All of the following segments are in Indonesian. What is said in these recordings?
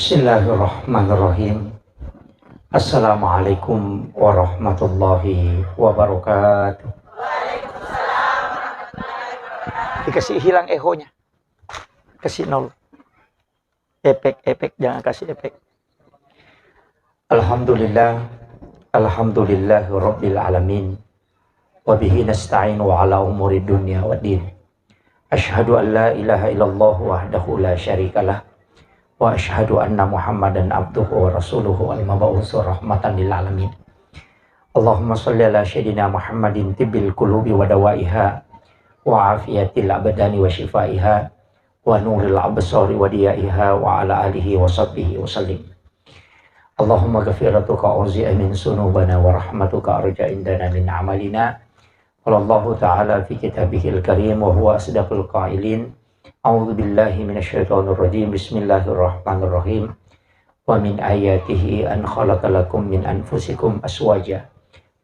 Bismillahirrahmanirrahim. Assalamualaikum warahmatullahi wabarakatuh. Dikasih hilang ehonya. Kasih nol. Efek, jangan kasih efek. Alhamdulillahi rabbil alamin. Wa bihi nasta'inu ala umuri dunya waddin. Asyhadu an la ilaha illallah wahdahu la syarikalah. Wa asyhadu anna Muhammadan abduhu wa rasuluhu al-mab'uts rahmatan lil alamin. Allahumma shalli ala sayyidina Muhammadin tibbil qulubi wa dawaiha wa afiyatil abdani wa shifaiha wa nuril absari wa diyaiha wa ala alihi wa sahbihi wa sallim. Allahumma ghafiratuka urzi'a min sunubana wa rahmatuka arja indana min amalina. Wallahu ta'ala fi kitabihil karim wa huwa asdaqul qailin. A'udzu billahi minasyaitonir rajim. Bismillahirrahmanirrahim. Wa min ayatihi an khalaqalakum min anfusikum aswaja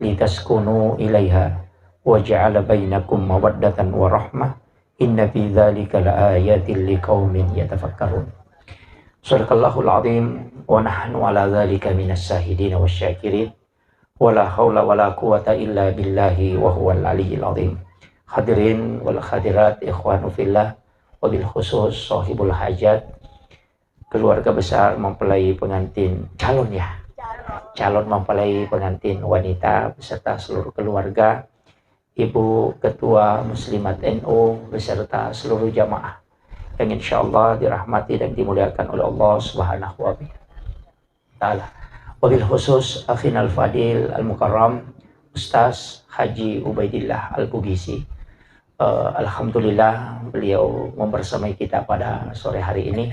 litaskunu ilaiha wa ja'ala bainakum mawaddatan wa rahmah. Inna fi dzalika laayatin liqaumin yatafakkarun. Shadaqallahul azim wa nahnu ala dzalika minas shahidin wasyakirin. Wala haula wala quwata illa billahi wa huwal aliyyil azim. Hadirin wal hadirat ikhwanu fillah, wabil khusus sahibul hajat, keluarga besar mempelai pengantin calon mempelai pengantin wanita beserta seluruh keluarga, ibu ketua muslimat NU beserta seluruh jamaah yang insyaallah dirahmati dan dimuliakan oleh Allah Subhanahu wa taala. Wabil khusus akhinal fadil al-mukarram Ustaz Haji Ubaidillah Al-Bugisi. Alhamdulillah beliau membersamai kita pada sore hari ini.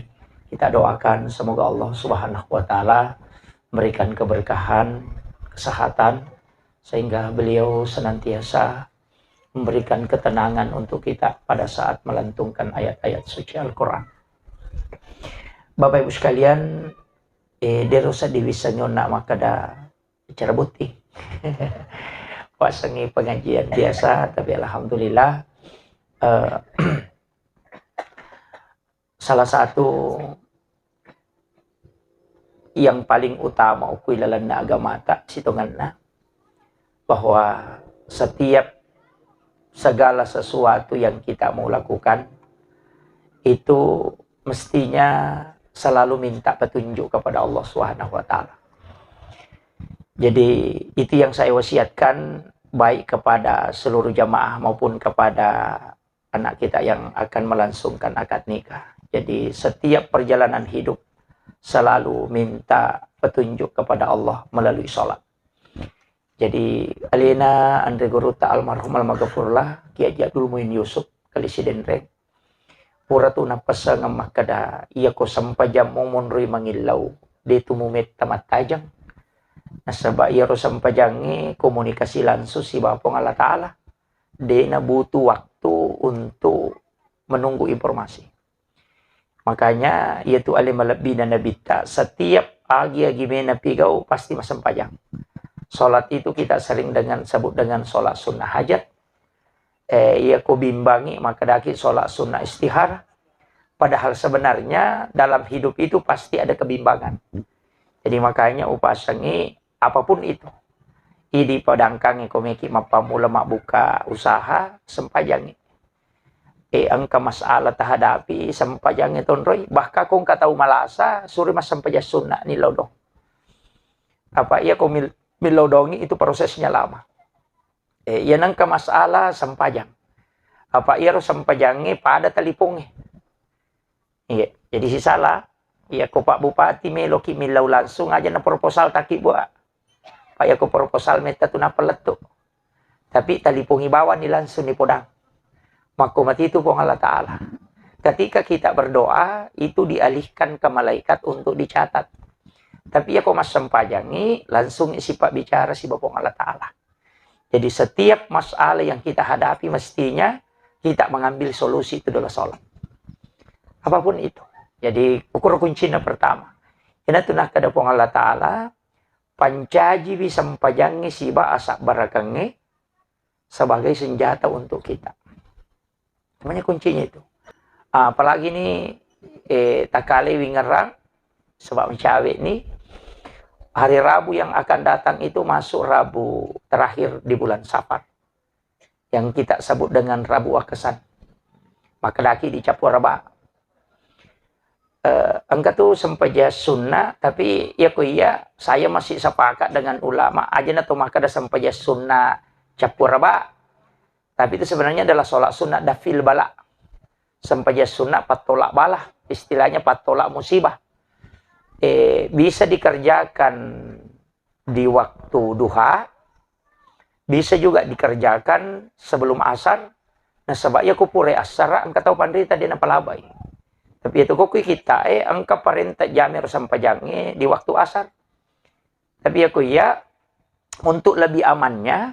Kita doakan semoga Allah Subhanahu wa taala memberikan keberkahan, kesehatan, sehingga beliau senantiasa memberikan ketenangan untuk kita pada saat melantunkan ayat-ayat suci Al-Quran. Bapak Ibu sekalian, derosa divisa nyona makada bicara putih. Pasangi pengajian biasa, tapi alhamdulillah salah satu yang paling utama ukui lalana agama tak sitonganna bahwa setiap segala sesuatu yang kita mau lakukan itu mestinya selalu minta petunjuk kepada Allah Subhanahu wa taala. Jadi itu yang saya wasiatkan baik kepada seluruh jamaah maupun kepada anak kita yang akan melangsungkan akad nikah. Jadi setiap perjalanan hidup selalu minta petunjuk kepada Allah melalui sholat. Jadi alina andre guru ta almarhum almaghfurlah Kiai Jadul Muin Yusuf Kalisiden Reng pura tu napasa ngamah kada iya ko sampajam monroi mangilau de tumumet tamat tajang nasaba iya ro sampajangi komunikasi langsung si Bapa Allah Ta'ala de na butuh waktu untuk menunggu informasi. Makanya yaitu alim lebih dan nabita setiap agi mena pigau pasti masampajang. Salat itu kita sering sebut dengan salat sunnah hajat. Ia ko bimbangi maka daki salat sunnah istihara. Padahal sebenarnya dalam hidup itu pasti ada kebimbangan. Jadi makanya upasangi apapun itu. Idi padangkangi komeki mapamula buka usaha sempajangi. Angka masalah tahadapi sempajangi tonroi. Bahkan kong katau malasa suri mas sempaja sunnah ni lodong. Apa ia ko milodongi itu prosesnya lama. Ia nangka masalah sempajang. Apa ia harus sempajangi pada talipungi. Iya, jadi si salah. Ia ko Pak Bupati meloki milau langsung aja na proposal taki buat. Pak ia ko proposal meta tu na peletuk. Tapi talipungi bawah ni langsung ni podang. Makumati itu pun Allah Ta'ala. Ketika kita berdoa itu dialihkan ke malaikat untuk dicatat. Tapi ya kok mas sempajangi langsung isi Pak bicara si Bapak Allah Ta'ala. Jadi setiap masalah yang kita hadapi mestinya kita mengambil solusi itu adalah sholat. Apapun itu. Jadi ukur kuncinya pertama. Ini tunah kada pong Allah Ta'ala. Pancaji bisa sempajangi si ba asak barakangi sebagai senjata untuk kita. Namanya kuncinya itu. Apalagi nih takale wingerang Sebab cawe ini hari Rabu yang akan datang itu masuk Rabu terakhir di bulan Safar, yang kita sebut dengan Rabu Akesan. Maka daki dicapur raba. Angka tu sempaja sunnah, tapi ya kuya saya masih sepakat dengan ulama aja atau maka ada sempaja sunnah capur raba. Tapi itu sebenarnya adalah sholat sunnah dafil bala. Sempaja sunnah patolak bala, istilahnya patolak musibah. Bisa dikerjakan di waktu duha, bisa juga dikerjakan sebelum asar. Nah sebabnya kupure asar, angka tahu pandai tadi napa labai. Tapi itu kok kita angka parenta jamir sampajange di waktu asar. Tapi aku ya untuk lebih amannya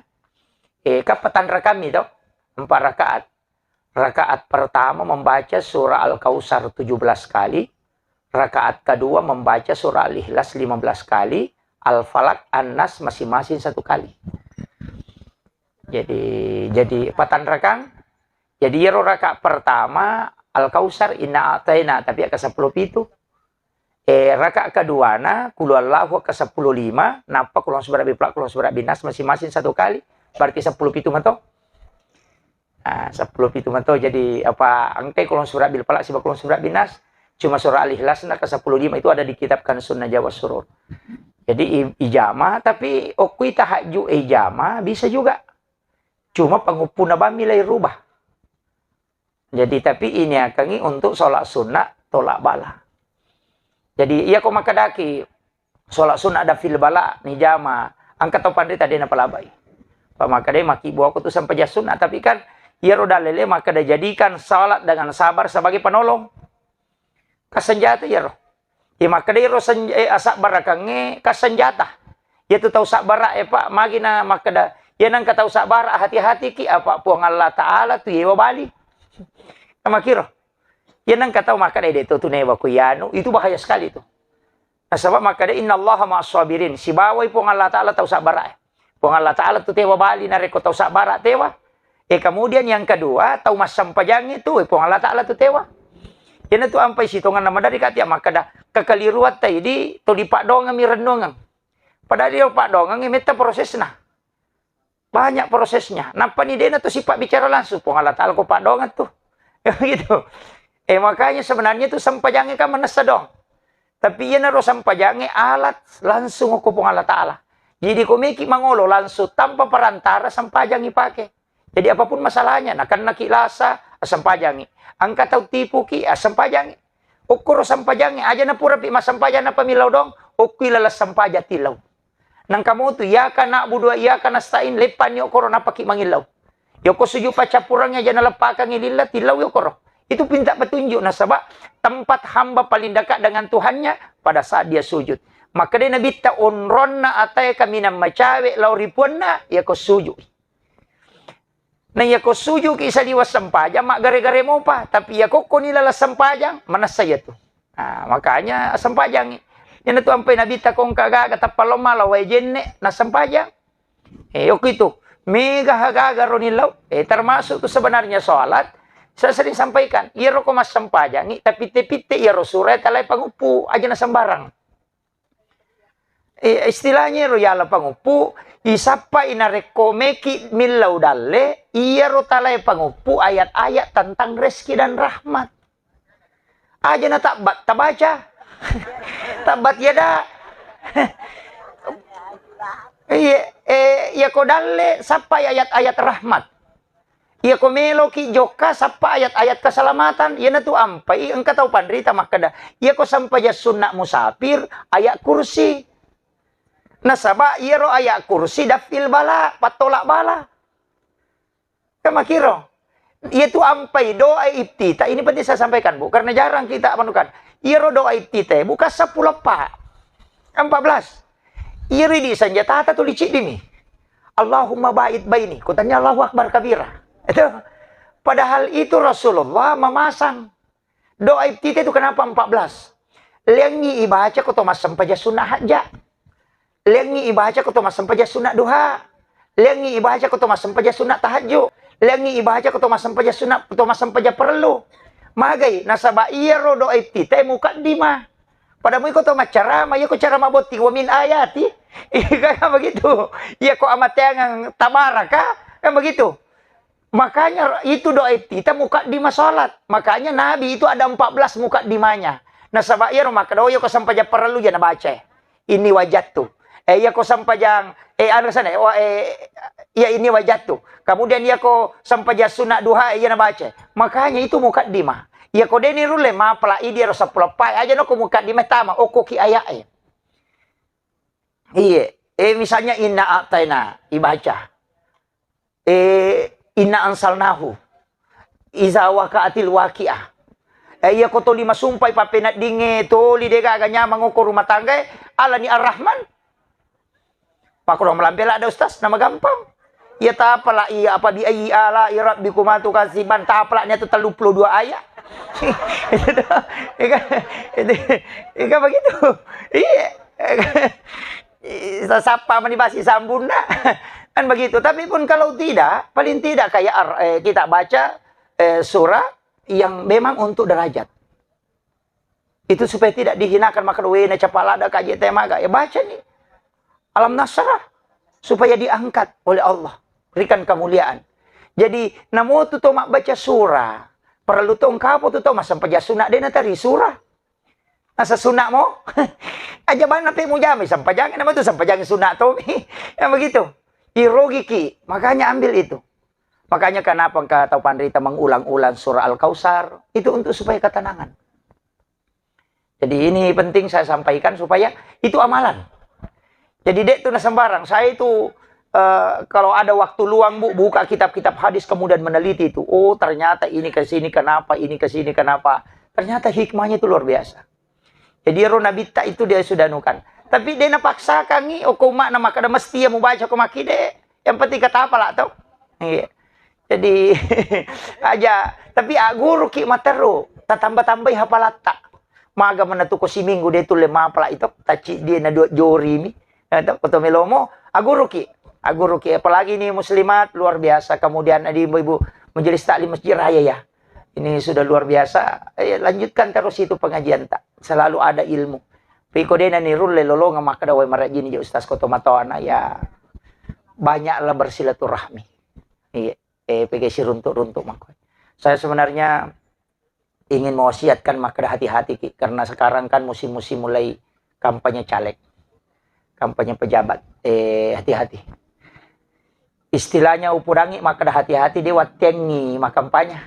kapatan kami toh 4 rakaat. Rakaat pertama membaca surah Al-Kautsar 17 kali. Rakaat kedua membaca surah Al-Ikhlas 15 kali. Al-Falaq, An-Nas masing-masing 1 kali. Jadi patan rakang. Jadi rakaat pertama Al-Kautsar inna ataina tapi ke 10 pitu. Rakaat kedua na qul huwallahu ke 10 5, napa kulon surat biplak kulon surat binas masing-masing 1 kali. Berarti 10 pitu mato. Nah, 10 pitu mato jadi apa angke kulon surat bil falak sibak kulon surat binas. Cuma surah Al-Ikhlas na ke 10 5 itu ada di kitab kan Sunnah Jawa Surur. Jadi ijama tapi okui tahajud ijama bisa juga. Cuma pengupuna bamilai rubah. Jadi tapi ini akangi untuk sholat sunnah tolak bala. Jadi iya kok maka daki sholat sunnah ada fil bala nih jama angkat tau pandai tadi napa labai. Pak maka deh maki buah aku tuh sampai jas sunnah tapi kan iya roda lele maka dah jadikan sholat dengan sabar sebagai penolong. Kasenjata ya roh. Ya maka deh roh asak barakange kasenjata. Ya tuh tahu sabar pak magina maka dah ya nang tahu sabar hati-hati ki apa puang Allah Taala tuh ya bali. Sama kira. Yan ang kataw maka na dito tunewa ko yano. Itu bahaya sekali itu. Nah, sebab maka na innallaha ma'as-sabirin. Si baway po ng Allah Ta'ala taw sabara. Po ng Allah Ta'ala to tewa bali na reko taw sabara tewa. Kemudian yang kedua taw masampajang itu po ng Allah Ta'ala to tewa. Yan ito ampay sitongan naman dari katya maka na kakaliruat tayo di to di pakdongang mirendongang. Padahal yung pakdongang imita proses na. Banyak prosesnya. Nampak ni dia na to si Pak bicara langsung. Po ng Allah Ta'ala ko pakdongan to. Gitu. Makanya sebenarnya itu sampajangnya kan menesa dong. Tapi ia naruh sampajangnya alat langsung aku pun Allah Ta'ala. Jadi komiki mangolo langsung tanpa perantara sampajang pakai. Jadi apapun masalahnya, nak kan nakilasa sampajangi. Angkat tahu tipu ki sampajangi. Ukur sampajangnya aja na pura pi masampajang na pamilaw dong. Ukui lalas sampaja tilaw. Nang kamu tu ya kana budua ya kana stain lepan yo korona paki mangilaw. Yoko suju pacapurangnya jangan lepakan ngilillah tilau yokoro. Itu pinta petunjuk nasabah tempat hamba paling dekat dengan Tuhannya pada saat dia sujud. Maka dia nabi ta onronna atay kami na macawe lauripunna yako sujud. Na yako sujud isa diwas sampajang mak gare-gare mo pa tapi yako kunilala sampajang manas saya tu. Nah, makanya sampajang yan tu ampay nabi ta kong kagaga tapaloma laway jenne na sampajang. Yoko itu mega hagagaro nilaw. Termasuk itu sebenarnya sholat. Saya sering sampaikan. Iro ko mas sampajangi. Tapi te-pite iro surat alay pangupu. Aja na sambarang. Istilahnya iro yala pangupu. Isapa inarekomeki milaw dalle. Iro talay pangupu ayat-ayat tentang rezeki dan rahmat. Aja na tabat. Tabaca. Tabat ya dah. Iya ko dalle sapa ayat-ayat rahmat. Iya ko melo ki joka sapa ayat-ayat keselamatan. Iya na tu ampai engka tahu pandrita makada. Iya ko sampaya sunnah musafir ayat kursi. Nasaba iya ro ayat kursi dafil bala patolak bala. Kamakiro. Iya tu ampai doa iftitah. Ini penting saya sampaikan Bu karena jarang kita manukan. Iya ro doa iftitah buka 10 pak 14. Iri di senjata tu licik dini. Allahumma ba'id baini. Kutanya Allahu Akbar kabira. Itu. Padahal itu Rasulullah memasang. Doa iftitah itu kenapa 14? Lengi ibaca kutomas sampaja sunnah hajja. Lengi ibaca kutomas sampaja sunnah duha. Lengi ibaca kutomas sampaja sunnah tahajud. Lengi ibaca kutomas sampaja sunnah kutomas sampaja perlu. Magai nasaba iya ro doa iftitah mukaddimah. Padamu ikut macarama, ya ko carama boting wa min ayati. Kayak begitu. Ya ko amat yang tabaraka, kan begitu. Makanya itu doa kita muka di salat. Makanya Nabi itu ada 14 muka dimanya. Nah sabair maka doa ko sampai perlu ya baca. Ini wajat tuh. Ya ko sampai yang anu sana ya ini wajat tuh. Kemudian ya ko sampai sunat duha ya baca. Makanya itu muka dima. Ya ko deni rule ma pala idi rasa pulapai aja no ko muka dima tama oko ki ayat. Iya, misalnya inna ataina ibaca. Inna ansalnahu iza waqa'atil waqi'ah. Iya ko to lima sumpay papenat dinge to li dega ganya mangoko rumah tangga ala ni ar-rahman. Pakurang melampela ada ustaz nama gampang. Ya ta pala iya apa bi ayyi ala rabbikum tukasiban ta pala nya tu 32 ayat. Iya begitu. Iya. Sapa manibasi sambunda. Kan begitu. Tapi pun kalau tidak, paling tidak kayak kita baca surah yang memang untuk derajat. Itu supaya tidak dihinakan maka wena capala ada kaji temaga. Ya baca nih. Alam Nasrah supaya diangkat oleh Allah. Berikan kemuliaan. Jadi namo tu tomak baca surah. Perlu tong kapo tu tomak sampai sunat dena tari surah. Asa sunat mo? Aja bana pe mo jami sampai jangan nama tu sampai jangan sunat to. Ya begitu. Irogi ki, makanya ambil itu. Makanya kenapa kata Pandrita mengulang-ulang surah Al-Kautsar itu untuk supaya ketenangan. Jadi ini penting saya sampaikan supaya itu amalan. Jadi dek itu sembarang. Saya itu kalau ada waktu luang buka kitab-kitab hadis kemudian meneliti itu. Oh ternyata ini ke sini kenapa, ini ke sini kenapa. Ternyata hikmahnya itu luar biasa. Jadi Ronabita itu dia sudah nukan. Tapi dia napaksa kangi okuma nama kada mesti mau baca ko maki de. Yang penting kata apa lah tau. Iya. Jadi aja tapi guru ki matero tatambah-tambah hafalata. Maga menatu ko si minggu dia tu lema pala itu taci dia na dua jori mi. Atau koto melomo guru ki. Guru ki apalagi nih muslimat luar biasa. Kemudian ada ibu-ibu majelis taklim masjid raya ya. Ini sudah luar biasa. Lanjutkan terus itu pengajian tak. Selalu ada ilmu. Piko dena ni rulle lolo maka dawai marajini ya ustaz koto matawana ya banyaklah bersilaturahmi. Iya, PG runtuk-runtuk makoy. Saya sebenarnya ingin mewasiatkan maka hati-hati karena sekarang kan musim-musim mulai kampanye caleg. Kampanye pejabat. Hati-hati. Istilahnya upurangi maka hati-hati dia watengi makampanye.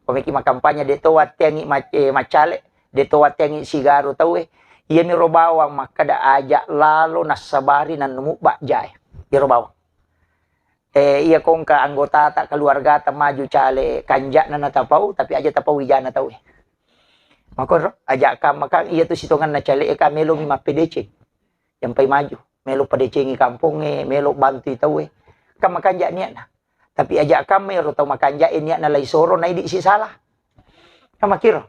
Pemiki makampanye dia to watengi macale, dia to watengi sigaru tahu iya miro bawang maka da aja lalu nasabari nan nemu bakjay miro bawang iya kong ka anggota tak keluarga ta maju cale kanjak na natapau tapi aja tapau wijana tau maka aja ka maka iya tu sitongan na cale ka melo mi mapedece yang pai maju melo pedece ngi kampung melo bantu tau ka makanja niat na tapi aja ka mero tau makanja niat na lai soro na idi si salah ka makiro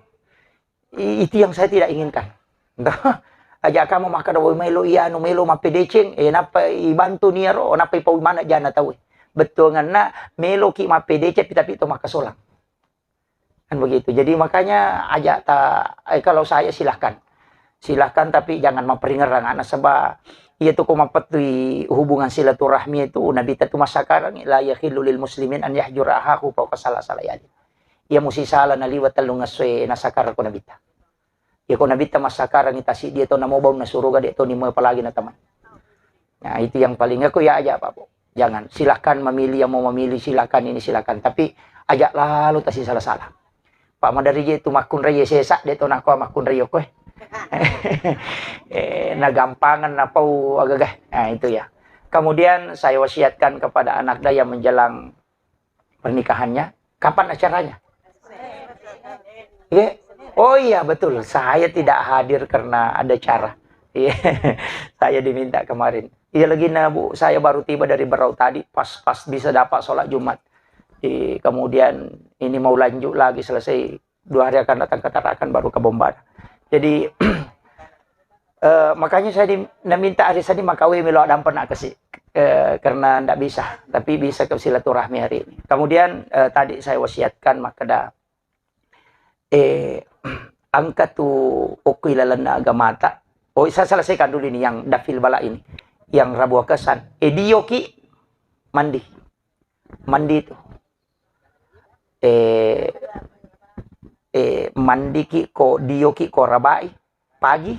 itu yang saya tidak inginkan. Aja kamu maka daw melo iano melo mapedecing napa ibantu niya ro napa ipaw mana jana tahu betul na melo ki mapedece tapi itu makasolang kan begitu. Jadi makanya aja kalau saya silahkan tapi jangan memperingerang anak sebab ia tu kumapatui hubungan silaturahmi itu Nabi itu masakarang la yakhillu lil muslimin an yahjura ahahu fawqa salasala ia musi sala naliwat talungaswe nasakar ko Nabi ta. Ya kau nabi tamas sakarang itasi dia tu namo bau nasuruga dia tu ni mau apalagi na teman. Nah itu yang paling aku ya aja Pak. Jangan silakan memilih yang mau memilih silakan ini silakan tapi ajak lalu tasi salah-salah. Pak madari je tu makun raya sesak dia tu nak makun raya ko. Nagampangan napau agak. Nah itu ya. Kemudian saya wasiatkan kepada anak daya menjelang pernikahannya, kapan acaranya? Ya. Oh iya betul, saya tidak hadir karena ada cara. Saya diminta kemarin. Iya lagi Bu, saya baru tiba dari Berau tadi, pas bisa dapat sholat Jumat. Kemudian ini mau lanjut lagi selesai 2 hari akan datang ke Tarakan baru ke Bombana. Jadi makanya saya minta hari tadi makawi milo ada pernah kasih karena tidak bisa, tapi bisa ke silaturahmi hari ini. Kemudian tadi saya wasiatkan maka angka tu oku ilalana agamata. Oh, saya selesaikan dulu ini yang dafil bala ini. Yang Rabu Kesan. Dioki mandi. Mandi itu. Mandi ki ko dioki ko rabai pagi.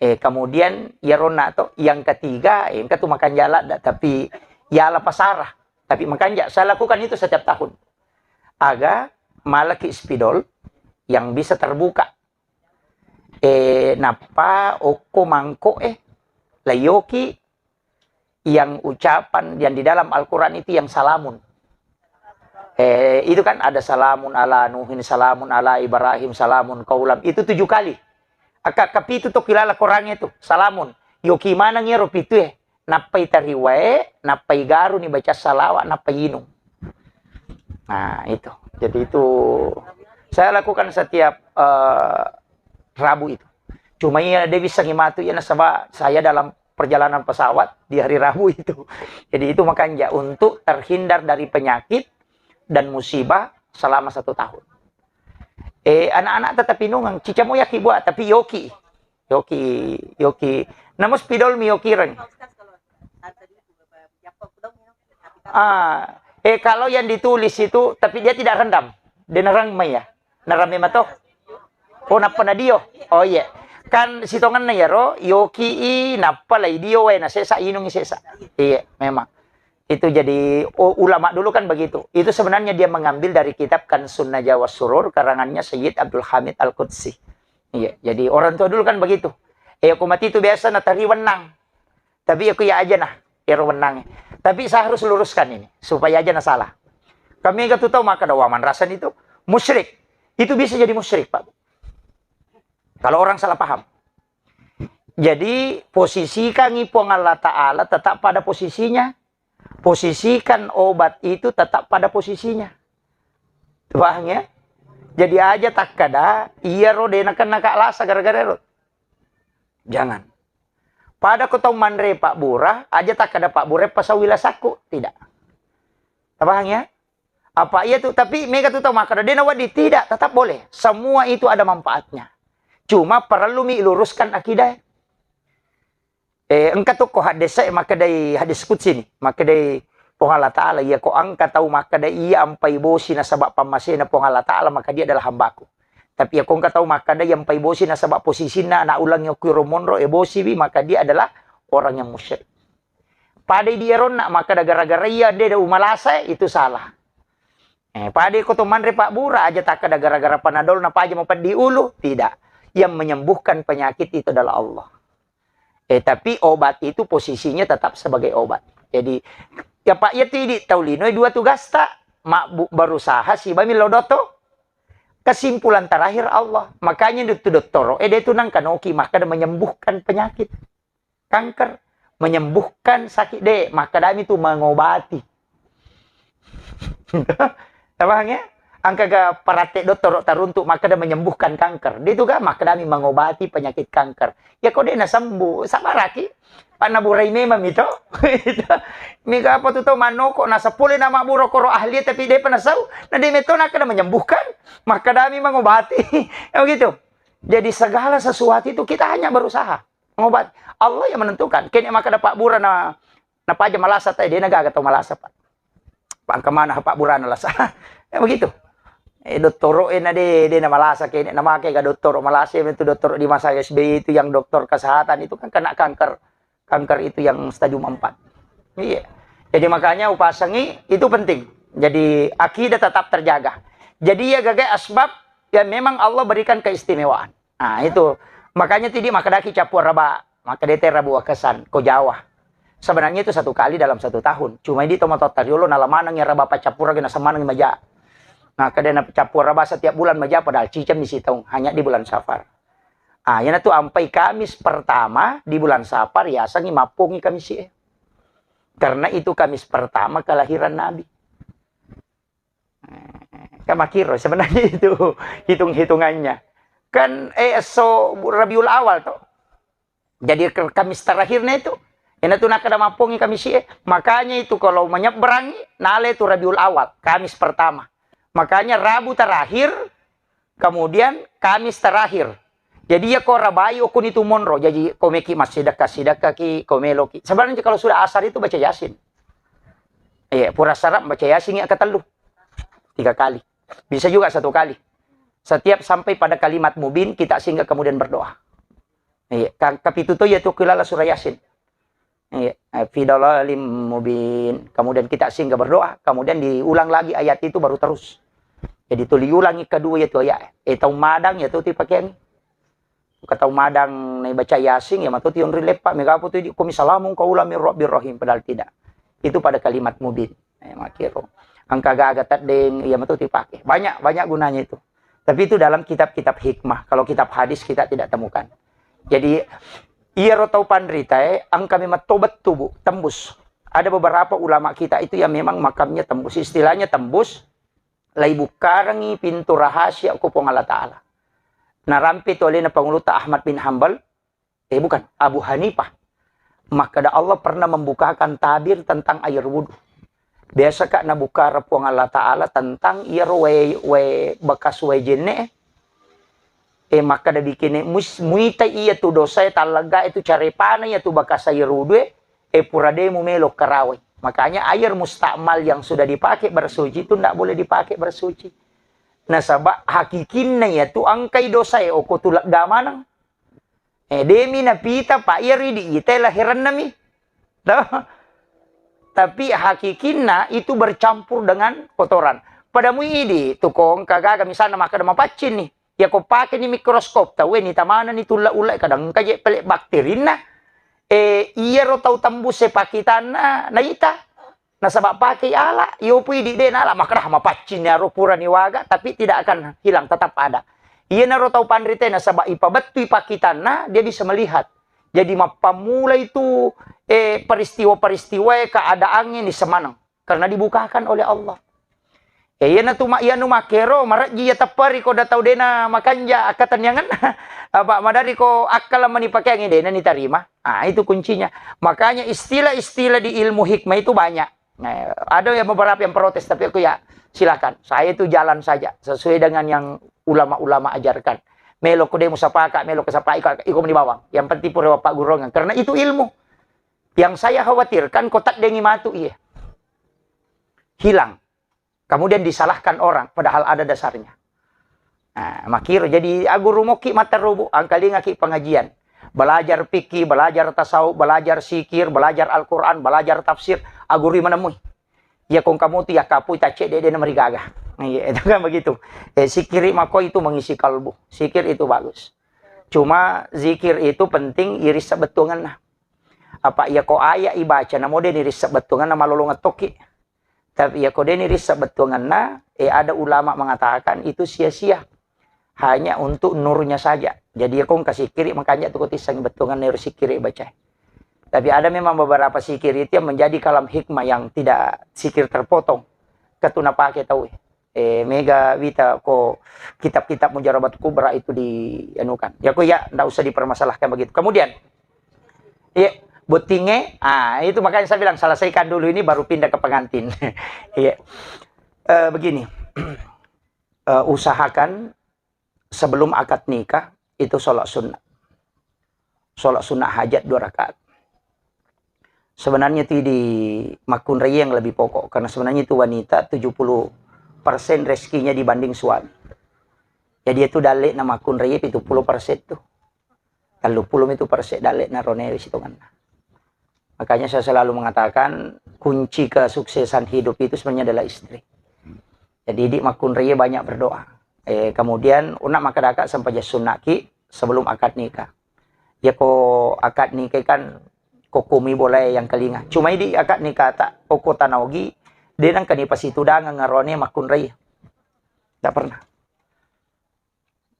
Kemudian ya rona to yang ketiga, engka tu makan jala tapi ya la pasarah. Tapi makan jala saya lakukan itu setiap tahun. Aga malaki spidol yang bisa terbuka. Napa oko mangko layoki yang ucapan yang di dalam Al-Quran itu yang salamun. Itu kan ada salamun ala Nuhin, salamun ala Ibrahim, salamun kaulam. Itu 7 kali. Kapi itu to kilala korang itu. Salamun. Yoki mana ngero pitu napai tariwae, napai garu ni baca salawat, napai inung. Nah, itu. Jadi itu saya lakukan setiap Rabu itu. Cuma ya dia bisa ngimatu ya nasabah saya dalam perjalanan pesawat di hari Rabu itu. Jadi itu makanya untuk terhindar dari penyakit dan musibah selama 1 tahun. Anak-anak tetap inungang cica mo yaki buat tapi yoki. Namun spidol mi yoki ren. Kalau yang ditulis itu tapi dia tidak rendam. Dia nerang ya. Narame mato. Oh napa na dio? Oh iya. Kan sitongan na yaro yoki napa lai dio na sesa inung sesa. Iya, memang. Itu jadi ulama dulu kan begitu. Itu sebenarnya dia mengambil dari kitab kan Sunnah Jawa Surur karangannya Sayyid Abdul Hamid Al-Qudsi. Iya, jadi orang tua dulu kan begitu. Aku mati itu biasa natari wenang. Tapi aku ya aja nah, wenang. Tapi saya harus luruskan ini supaya aja nah salah. Kami enggak tahu maka dawaman rasan itu musyrik. Itu bisa jadi musyrik, Pak. Kalau orang salah paham. Jadi posisikan ipong Allah Ta'ala tetap pada posisinya. Posisikan obat itu tetap pada posisinya. Paham ya? Jadi aja tak kada, iya ro denakan nakak lasa gara-gara ro. Jangan. Pada kotong mandre Pak Burah, aja tak kada Pak Burah pasawila saku. Tidak. Paham ya? Apa iya tuh? Tapi mega tuh tahu maka dena wadi tidak, tetap boleh. Semua itu ada manfaatnya. Cuma perlu mi luruskan akidah. Engkau tuh kok hadis maka dari hadis kutsi ni, maka dari Allah Ta'ala ya kok angka tahu maka dari ia ampai bosi na sabab pamase na Allah Ta'ala maka dia adalah hambaku. Tapi aku engkau tahu maka dari ampai bosi na sabab posisinya na ulang yang kuromonro bosi bi maka dia adalah orang yang musyrik. Pada dia rona maka gara-gara ia dia umalasa itu salah. Pada ko to manre Pak Bura aja tak ada gara-gara panadol na aja mau di ulu tidak. Yang menyembuhkan penyakit itu adalah Allah. Tapi obat itu posisinya tetap sebagai obat. Jadi, ya Pak, ya tidak tahu lino, 2 tugas tak. Mak berusaha si Bami Lodoto. Kesimpulan terakhir Allah. Makanya itu dokter, dia itu nang kanoki, maka dia menyembuhkan penyakit. Kanker. Menyembuhkan sakit maka dia itu mengobati. Paham ya? Angka ga parate dokter taruntuk maka dia menyembuhkan kanker. Dia juga maka dia mengobati penyakit kanker. Ya kok dia na sembuh. Sama raki. Panaburay memang itu. Mika apa tuh manoko nasa puli nama buro koro ahli tapi dia penasau. Nah dia meto nak menyembuhkan. Maka dia mengobati. Ya begitu. Jadi segala sesuatu itu kita hanya berusaha mengobati. Allah yang menentukan. Kini maka dapat bura na paja malasa tadi dia naga atau malasa Pak. Pak kemana Pak bura na lasa. Ya begitu. Doktoro na dia na malasa kini nama kayak doktoro malasa itu doktor di masa SBY itu yang dokter kesehatan itu kan kena kanker itu yang stadium 4. Iya. Jadi makanya upasangi itu penting. Jadi akidah tetap terjaga. Jadi ya gagai asbab ya memang Allah berikan keistimewaan. Nah itu makanya tadi maka daki capur raba maka dia Rabu Kesan ko Jawa. Sebenarnya itu 1 kali dalam 1 tahun. Cuma di tomato tariolo nalamanang ya raba capur lagi nasamanang maja. Nah, kadang capur raba setiap bulan maja padahal cicam di situ hanya di bulan Safar. Yan itu ampai Kamis pertama di bulan Safar ya sangi mapungi Kamis karena itu Kamis pertama kelahiran Nabi. Kamakiro sebenarnya itu hitung-hitungannya. Kan so Rabiul Awal tuh. Jadi Kamis terakhirnya itu yan itu nak ada mapungi Kamis makanya itu kalau menyeberangi nale itu Rabiul Awal Kamis pertama. Makanya Rabu terakhir kemudian Kamis terakhir. Jadi ya kau rabai okun itu monro. Jadi kau meki mas sidaka ki, kau meloki. Sebenarnya kalau sudah asar itu baca Yasin. Pura sarap baca Yasin ya ketelu 3 kali. Bisa juga 1 kali. Setiap sampai pada kalimat mubin kita singgah kemudian berdoa. Kapituto yaitu kilala surah Yasin. Fidalalim mubin. Kemudian kita singgah berdoa. Kemudian diulang lagi ayat itu baru terus. Jadi itu diulangi kedua yaitu ayat. Tahu madang yaitu dipakai. Kata madang na baca Yasin ya matuti on rilepa megapo tu di komisalamun qaula mir rabbir rahim padahal tidak. Itu pada kalimat mubin. Makiro. Angka gagatat deng ya matuti pakai. Banyak gunanya itu. Tapi itu dalam kitab-kitab hikmah. Kalau kitab hadis kita tidak temukan. Jadi iya rotau pandrita angka memang tobat tubuh tembus. Ada beberapa ulama kita itu yang memang makamnya tembus. Istilahnya tembus lai bukarangi pintu rahasia kupong Allah Ta'ala. Narampi oleh Panguluta Ahmad bin Hanbal, bukan, Abu Hanifah. Maka Allah pernah membukakan tabir tentang air wudhu. Biasa kak nabuka rapuang Allah Ta'ala tentang air bekas jene. Maka da bikin muita iya tu dosa talaga itu carepana ya tu bekas air wudhu. Purade mu melok karawai. Makanya air mustakmal yang sudah dipakai bersuci itu tidak boleh dipakai bersuci. Nah sabak hakikinna ya tu angkai dosa oko tulak gamanang. Demi na pita pa iri di ite lahiran nami. Tapi hakikinna itu bercampur dengan kotoran. Padamu ini tukong kagaga misalnya maka ada mapacin nih. Ya kau pakai ni mikroskop tahu ni tamana ni tulak ulai kadang kaje pelek bakteri na. Iya ro tau tembus sepakitana na ita. Nah sebab pakai ala, yo pui di den ala maka dah mapacin ya ropura ni waga tapi tidak akan hilang tetap ada. Iya naro tau pandrite na sebab ipa betu pakitana dia bisa melihat. Jadi mapamula itu peristiwa-peristiwa keadaannya di semanang karena dibukakan oleh Allah. Iya na tuma iya nu makero maraji ya tapari ko datau dena makanja akatan yangan. Apa madari ko akal mani pakai yang dena ni tarima. Itu kuncinya. Makanya istilah-istilah di ilmu hikmah itu banyak. Nah, ada yang beberapa yang protes, tapi aku ya silakan. Saya itu jalan saja sesuai dengan yang ulama-ulama ajarkan. Melo ko demo sapaka, melo ko sapaka, iko di bawang. Yang penting pura Pak Gurongan karena itu ilmu. Yang saya khawatirkan kotak dengi matu iya. Hilang. Kemudian disalahkan orang padahal ada dasarnya. Nah, makir jadi aguru moki mata rubu angkali ngaki pengajian. Belajar fikih, belajar tasawuf, belajar sikir, belajar Al-Quran, belajar tafsir, aguri menemui. Ya kong kamu tu ya kapu tak cek dia nama rigaga. Itu kan begitu. Sikir mako itu mengisi kalbu. Sikir itu bagus. Cuma zikir itu penting iris sebetungan nah. Apa ya ko ayat ibaca namo den iris sebetungan nama lolong ngetoki. Tapi ya ko den iris sebetungan nah ada ulama mengatakan itu sia-sia. Hanya untuk nurnya saja. Jadi ya kong kasih kiri makanya tuh tisang betungan nero sikiri baca. Tapi ada memang beberapa sikir itu yang menjadi kalam hikmah yang tidak sikir terpotong. Ketuna pakai tahu. Mega Vita ko kitab-kitab Mujarabat Kubra itu dianukan. Ya ko ya enggak usah dipermasalahkan begitu. Kemudian butinge, itu makanya saya bilang selesaikan dulu ini baru pindah ke pengantin. Begini. Usahakan sebelum akad nikah itu sholat sunnah. Sholat sunnah hajat 2 rakaat. Sebenarnya itu di makun raya yang lebih pokok. Karena sebenarnya itu wanita 70% rezekinya dibanding suami. Jadi itu dalek na makun raya itu 10% tuh. Kalau 10 itu persen dalek na ronewi hitungan. Makanya saya selalu mengatakan kunci kesuksesan hidup itu sebenarnya adalah istri. Jadi di makun raya banyak berdoa. Kemudian unak maka dakak sampai sunaki sebelum akad nikah. Ya ko akad nikah kan kokumi boleh yang kelinga. Cuma di akad nikah tak koko tanaogi dia nang kani pas itu dah ngarone makun raya. Tak pernah.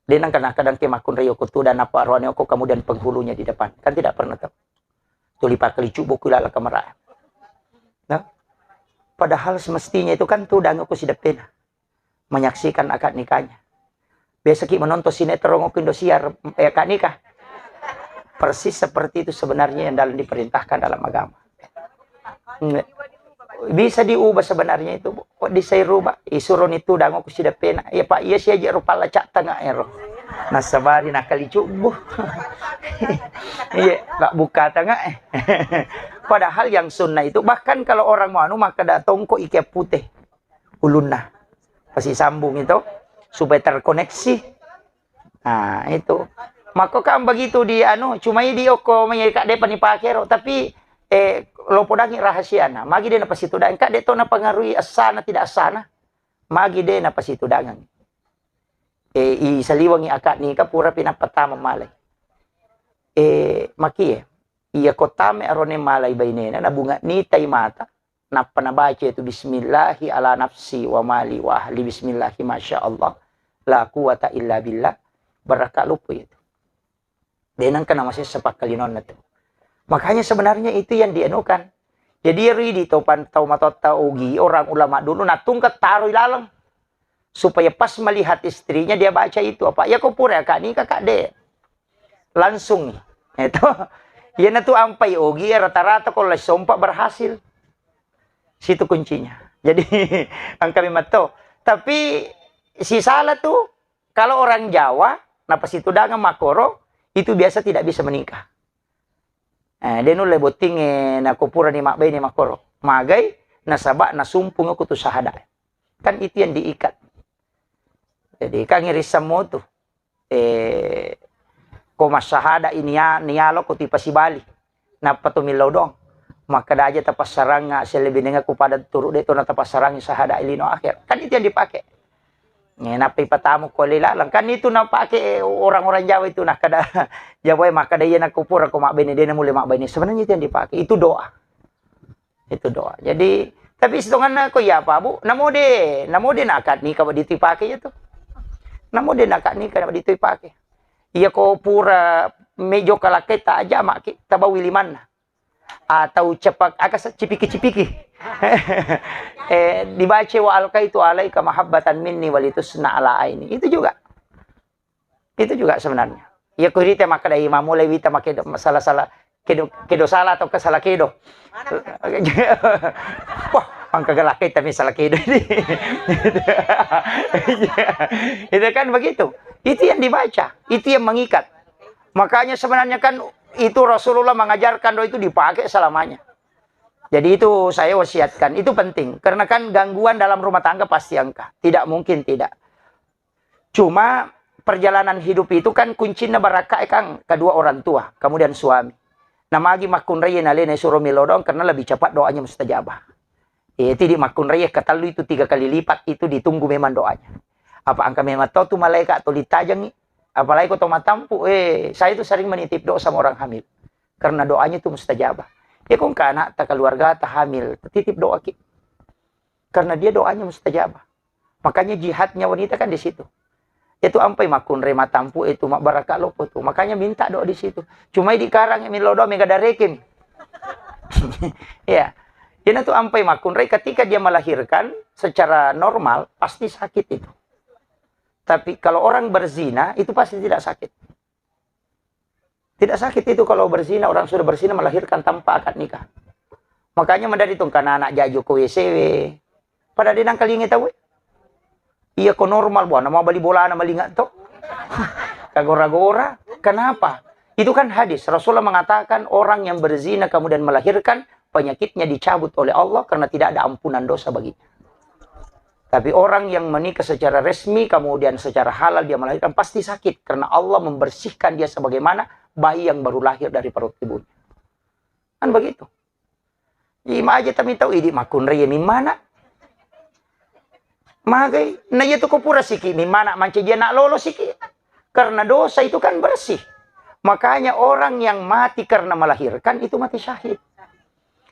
Dia nang kana kadang ke makun raya ko tu dan apa rone ko kemudian penghulunya di depan. Kan tidak pernah tahu. Tulipa kelicu buku lala kamera. Nah, padahal semestinya itu kan tu dah ko si depan. Menyaksikan akad nikahnya. Biasa kita menonton sinetron ngok Indosiar akad nikah. Persis seperti itu sebenarnya yang dalam diperintahkan dalam agama. Bisa diubah sebenarnya itu, Bu. di saya rubah isuron itu dango ko sida pena ya pak iya siya jero pala cak tanga ero nasabari nakali cubuh iya nggak buka tanga padahal yang sunnah itu bahkan kalau orang mau anu maka datang kok ike putih ulunna pasti sambung itu supaya terkoneksi. Nah itu maka kan begitu di anu cuma di oko menyeka depan ni pakero tapi lo podangi rahasia na magi de na pasitu dan kak de to na pengaruhi asana tidak asana magi de na pasitu dangan i saliwangi akak ni ka pura pinapatama malay maki iya kotame arone malay bainena na bunga ni tay mata na panabaca itu bismillahi ala nafsi wa mali wa ahli bismillahi masya Allah la quwata illa billah beraka lupa itu denang kana masih sepak kalinon na to. Makanya sebenarnya itu yang dianukan. Jadi ridi topan tau matot taugi orang ulama dulu natungkat taruh lalang supaya pas melihat istrinya dia baca itu apa ya kau pura kak ni kakak de langsung itu ya natu ampai ogi rata-rata kalau sompak berhasil situ kuncinya. Jadi kami mato tapi si salah tuh kalau orang Jawa napa situ dangan makoro itu biasa tidak bisa menikah. Dia nule botingin aku pura ni makbay ni makoro. Magay nasaba nasumpung aku tu sahada. Kan itu yang diikat. Jadi kan ngirisam mo tu. Koma sahada ini ya nialo ko tipa si bali. Napatumilaw dong. Maka daja tapas saranga selebih dengan aku pada turut itu na tapas sarang sahada ilino akhir. Kan itu yang dipakai. Napi patamu ko lilalang kan itu napake orang-orang Jawa itu nah kada Jawa maka dia nak kupur aku mak bini dia mulai mak bini sebenarnya itu yang dipakai itu doa jadi tapi setongan ko ya apa bu namo de nak akad nikah ditu pakai itu namo de nak akad nikah ditu pakai iya ko pura mejo kalaketa aja mak kita bawi liman atau cepak akas cipiki dibaca wa alqaitu alaika mahabbatan minni walitusna ala aini itu juga sebenarnya ya kurite maka dai mamulai wita make salah kedo salah atau kesalah kedo wah angka galak tapi salah kedo ini itu kan begitu itu yang dibaca itu yang mengikat makanya sebenarnya kan itu Rasulullah mengajarkan doa itu dipakai selamanya. Jadi itu saya wasiatkan, itu penting. Karena kan gangguan dalam rumah tangga pasti angka. Tidak mungkin tidak. Cuma perjalanan hidup itu kan kuncinya baraka kang kedua orang tua, kemudian suami. Nah magi makun raya nalene suruh milodong karena lebih cepat doanya mustajabah. Itu di makun raya katalu itu 3 kali lipat itu ditunggu memang doanya. Apa angka memang tahu tu malaikat atau ditajangi. Apalagi kau matampu, saya itu sering menitip doa sama orang hamil. Karena doanya itu mustajabah. Ya kong ka anak, tak keluarga, tak hamil, titip doa ki. Karena dia doanya mustajabah. Makanya jihadnya wanita kan di situ. Itu ampai makun rema tampu itu mak baraka lopo tuh. Makanya minta doa di situ. Cuma di karang yang milodo mega darekin. Ya. Dia tuh ampai makun re ketika dia melahirkan secara normal pasti sakit itu. Tapi kalau orang berzina itu pasti tidak sakit. Tidak sakit itu kalau berzina, orang sudah berzina melahirkan tanpa akad nikah. Makanya mendari tong kana anak jaju ko WCW. Pada dinang kalingi tahu. Iya ko normal buana mau bali bola na malingat to. Kagora-gora. Kenapa? Itu kan hadis. Rasulullah mengatakan orang yang berzina kemudian melahirkan penyakitnya dicabut oleh Allah karena tidak ada ampunan dosa baginya. Tapi orang yang menikah secara resmi kemudian secara halal dia melahirkan pasti sakit karena Allah membersihkan dia sebagaimana bayi yang baru lahir dari perut ibunya. Kan begitu. Ima aja kami tahu ini makun raya mimana. Magai na itu ko pura siki mimana manci dia nak lolo siki. Karena dosa itu kan bersih. Makanya orang yang mati karena melahirkan itu mati syahid.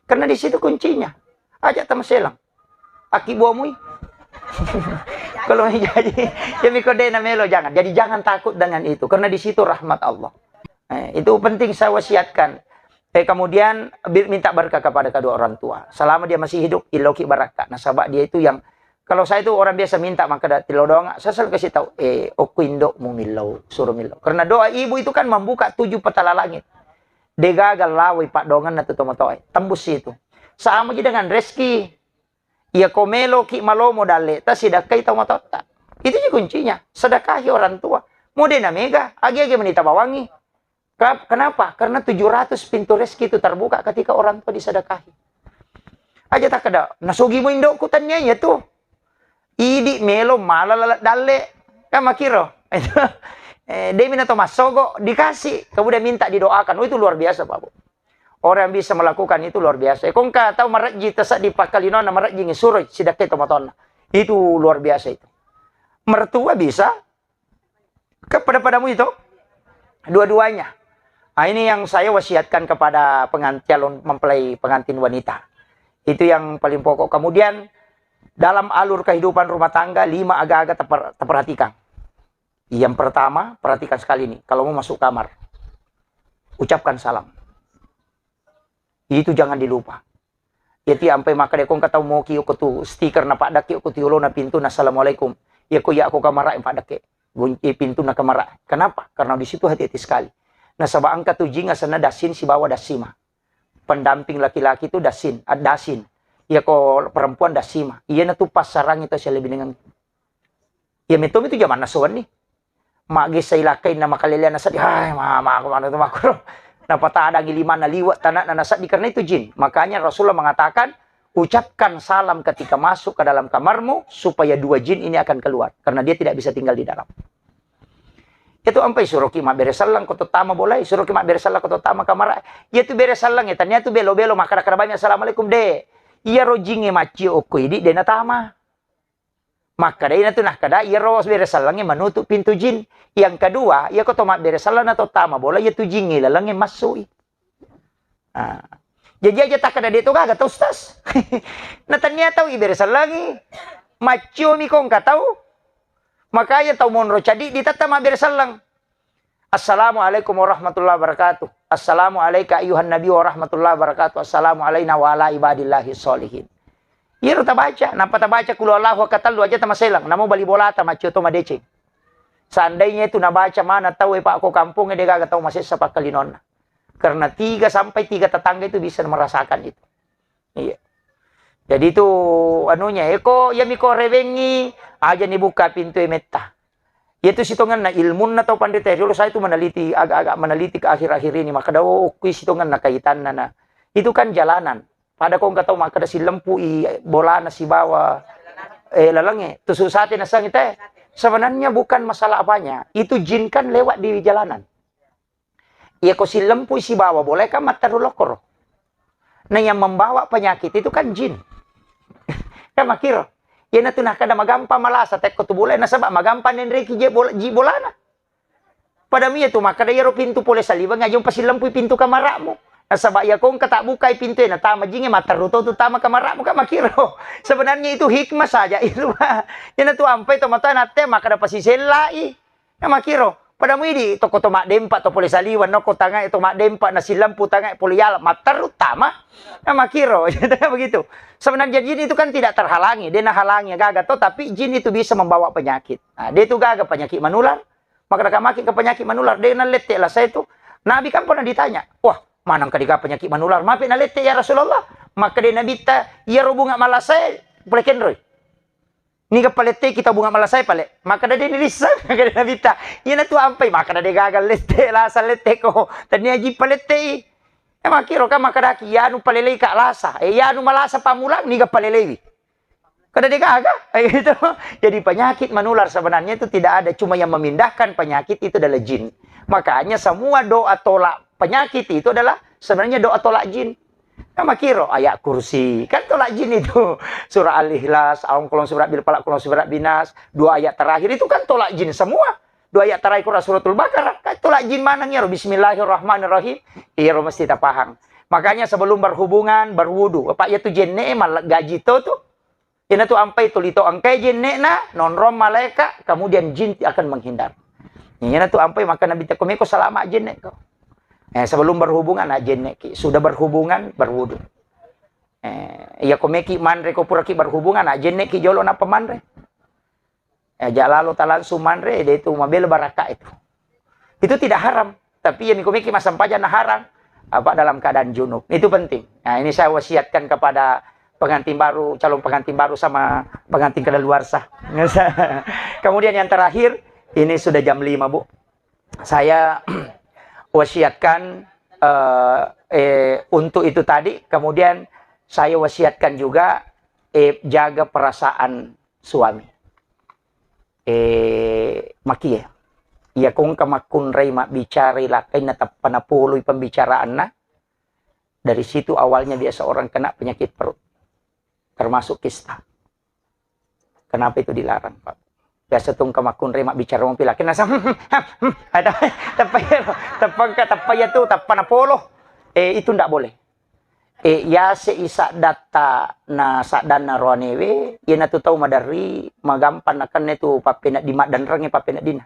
Karena di situ kuncinya. Aja tamaselang. Aki buamui. Kalau jadi ya mikodena melo jangan. Jadi jangan takut dengan itu karena di situ rahmat Allah. Itu penting saya wasiatkan. Kemudian minta berkah kepada kedua orang tua. Selama dia masih hidup iloki barakah. Nasabah dia itu yang kalau saya itu orang biasa minta maka datilo doang. Saya selalu kasih tahu okuindo mumilau suruh milau. Karena doa ibu itu kan membuka 7 petala langit. Degagal lawai pak dongan na tutomotoy. Tembus itu. Sama aja dengan rezeki. Ia komelo ki malomo dalle ta sidakai tau matotta. Itu juga kuncinya. Sedekahi orang tua. Modena mega, agi-agi menita bawangi. Kenapa? Karena 700 pintu rezeki itu terbuka ketika orang tua disedekahi. Aja tak ada. Nasugi mo indo kutannya ya tuh. Idi melo malala dalle. Kan makiro. Dia minta masogo dikasih. Kemudian minta didoakan. Oh, itu luar biasa, Pak Bu. Orang yang bisa melakukan itu luar biasa. Kung ka tahu maratji tasak di pakalino na maratji ngisuroy sidakai tomatona. Itu luar biasa itu. Mertua bisa kepadamu itu dua-duanya. Nah, ini yang saya wasiatkan kepada calon mempelai pengantin wanita. Itu yang paling pokok. Kemudian dalam alur kehidupan rumah tangga 5 agak-agak terperhatikan. Yang pertama, perhatikan sekali ini. Kalau mau masuk kamar, ucapkan salam. Itu jangan dilupa. Jadi sampai maka dia kong kata mau kiyo tu stiker na pak daki ko tiulo na pintu na assalamualaikum. Ya aku kamara yang pak daki. Bunyi pintu na kamara. Kenapa? Karena di situ hati-hati sekali. Nah sabah angka tuji sana dasin si bawa dasima. Pendamping laki-laki itu dasin, dasin. Ya ko perempuan dasima. Iya na tu pas sarang itu saya lebih dengan. Ya metom itu zaman nasuan nih. Magi sa ilakay na makalilian na sa di. Ay mama ako ano tumakuro. Napata ada ngiliman na liwat tanah na nasad karena itu jin. Makanya Rasulullah mengatakan, ucapkan salam ketika masuk ke dalam kamarmu supaya 2 jin ini akan keluar karena dia tidak bisa tinggal di dalam. Itu ampai suruh kima beresalang koto tama boleh, suruh kima beresalang koto tama kamar. Ya tu beresalang ya tanya tu belo-belo maka banyak assalamualaikum de. Iya rojinge maci okoi di dena tama. Maka dia itu nah kada ia ros beresalangnya menutup pintu jin. Yang kedua, ia kau tomat beresalan atau tama bola ia tu jin ngilalangnya masuk. Nah, jadi aja tak kada dia tu kagak tahu ustaz. Nah ternyata tahu beresalangi. Macio mi kong tahu. Makanya tahu monro jadi ditata ma beresalang. Assalamualaikum warahmatullahi wabarakatuh. Assalamualaikum ayuhan nabi warahmatullahi wabarakatuh. Assalamualaikum wa ala ibadillahi sholihin. Iya ruta baca, napa ta baca kulo Allah katal lu aja tama selang, namo bali bola ta macio to madece. Seandainya itu nabaca mana tahu pak aku kampungnya dia gak tahu masih sepak kalinona. Karena 3 sampai 3 tetangga itu bisa merasakan itu. Iya. Jadi itu anunya, eko ya miko revengi aja nih buka pintu emeta. Itu sitongan na ilmun na tau pandai dulu saya itu meneliti agak-agak meneliti ke akhir-akhir ini maka daw kuis sitongan na kaitan na itu kan jalanan. Pada kong kataw maka si lempu bola na si bawa lalange tusuk sate na sang ite. Sebenarnya bukan masalah apanya, itu jin kan lewat di jalanan. Iya ko si lempu si bawa boleh kan matarulokor. Nah yang membawa penyakit itu kan jin. Kan makiro. Ya na tunah kada magampa malasa tek ko tu boleh na sabab magampa nen reki ji bolana. Pada miya tu maka dayaro pintu pole saliba ngajong pa si lempu pintu kamarakmu. Nasabak ya kong kata bukai pintu na tama jinge mataruto tu tama kamarakmu ka makiro. Sebenarnya itu hikmah saja itu. Yan tu ampai to mata nate maka dapat si selai. Ya makiro. Pada muidi toko to mak dempa to pole saliwan no ko tanga itu mak dempa na si lampu tanga pole yala matarutama. Ya makiro. Begitu. Sebenarnya jin itu kan tidak terhalangi, dia halangi gagal to tapi jin itu bisa membawa penyakit. Nah, dia itu gagal penyakit menular. Maka makin ke penyakit menular dia nalete lah saya itu. Nabi kan pernah ditanya, "Wah, manang kadiga penyakit menular mapi nalete ya Rasulullah." Maka dia Nabi ta ya bunga malasai peleken roy. Ni ka palete kita bunga malasai pale. Maka dia nirisan maka dia Nabi ta ya na tu ampai maka dia gagal lete lah salete ko. Tanya ji palete. Makiro ka maka daki ya nu palelei ka lasa. Ya nu malasa pamulang ni ka palelei. Kada dia gagal. Gitu. Jadi penyakit menular sebenarnya itu tidak ada, cuma yang memindahkan penyakit itu adalah jin. Makanya semua doa tolak penyakit itu adalah sebenarnya doa tolak jin. Makiro ayat kursi kan tolak jin itu. Surah Al-Ikhlas, Aum kolong surat bil falaq kolong surat binas, 2 ayat terakhir itu kan tolak jin semua. 2 ayat terakhir suratul Baqarah kan tolak jin manangnya bismillahirrahmanirrahim. Iya mesti kita paham. Makanya sebelum berhubungan berwudu. Apa ya tu jenne mal gaji to tu. Ina tu ampai tulito angkai jenne na nonrom malaika kemudian jin akan menghindar. Ina tu ampai maka Nabi takomeko selama jenne ko. Sebelum berhubungan jenne ki sudah berhubungan berwudu. Ya komeki manre ko pura ki berhubungan jenne ki jolo na pamanre. Jalalo talan sumanre dia itu mabel baraka itu. Itu tidak haram, tapi yang komeki masam paja na haram apa dalam keadaan junub. Itu penting. Nah, ini saya wasiatkan kepada pengantin baru, calon pengantin baru sama pengantin kadaluarsa. Kemudian yang terakhir, ini sudah jam 5 Bu. Saya wasiatkan untuk itu tadi. Kemudian saya wasiatkan juga jaga perasaan suami. Maki ya. Ya kung kamakun ray bicara lakay na panapuloy pembicaraan na. Dari situ awalnya dia seorang kena penyakit perut. Termasuk kista. Kenapa itu dilarang, Pak? Biasa tung kamakun ray bicara mong pilaki nasa ada tapaya tu tapanapolo. Itu ndak boleh. Ya se isa data na sadan na roanewe, ya na tahu madari magampan akan itu papena di dan rangi papena dina.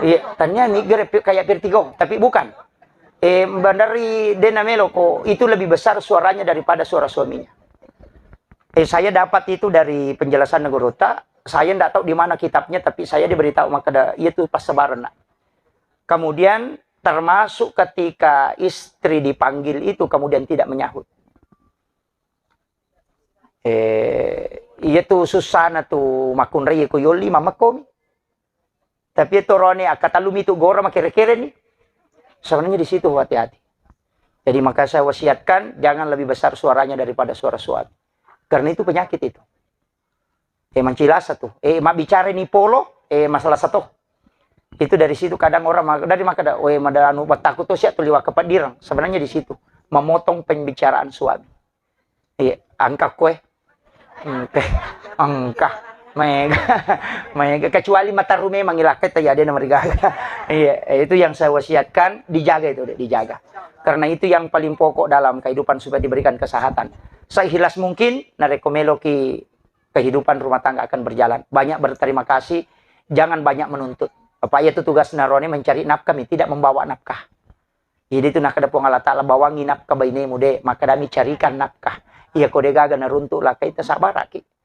Iya, tanya nih kayak vertigo, tapi bukan. Bandari Denamelo kok itu lebih besar suaranya daripada suara suaminya. Saya dapat itu dari penjelasan Negorota. Saya tidak tahu di mana kitabnya, tapi saya diberitahu maka itu pas sebaran. Kemudian termasuk ketika istri dipanggil itu kemudian tidak menyahut. Itu susah na tu makunri ko yoli mamakom. Tapi itu rone akatalumi itu gora makere-kere nih. Sebenarnya di situ hati-hati. Jadi maka saya wasiatkan jangan lebih besar suaranya daripada suara suami. Karena itu penyakit itu. Mancilas satu. Mak bicara ni polo. Masalah satu. Itu dari situ kadang orang dari maka ada madanu takut tuh siap tuliwa kepadirang. Sebenarnya di situ memotong pembicaraan suami. Angka kue. Angka. Mega kecuali mata rume mangilaket ya dia namarigaga. Itu yang saya wasiatkan, dijaga itu, dijaga. Karena itu yang paling pokok dalam kehidupan supaya diberikan kesehatan. Seikhlas mungkin narekomelo ki kehidupan rumah tangga akan berjalan. Banyak berterima kasih, jangan banyak menuntut. Apa itu tugas narone mencari nafkah, tidak membawa nafkah. Jadi itu nak ada Allah Ta'ala bawangi nafkah bainemu de, maka kami carikan nafkah. Iya kode gaga naruntuk lah kita sabar aki.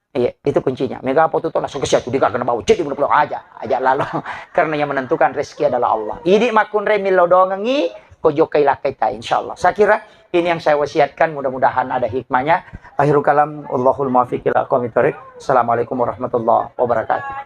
Iya, itu kuncinya. Mega apa tuh langsung ke situ dia kena bau jadi pulang aja lalu karena yang menentukan rezeki adalah Allah. Ini makun remil lodongi kojokai lakai ta insyaallah. Saya kira ini yang saya wasiatkan, mudah-mudahan ada hikmahnya. Akhirul kalam, Allahul muwaffiq ila aqwamit thoriq. Assalamualaikum warahmatullahi wabarakatuh.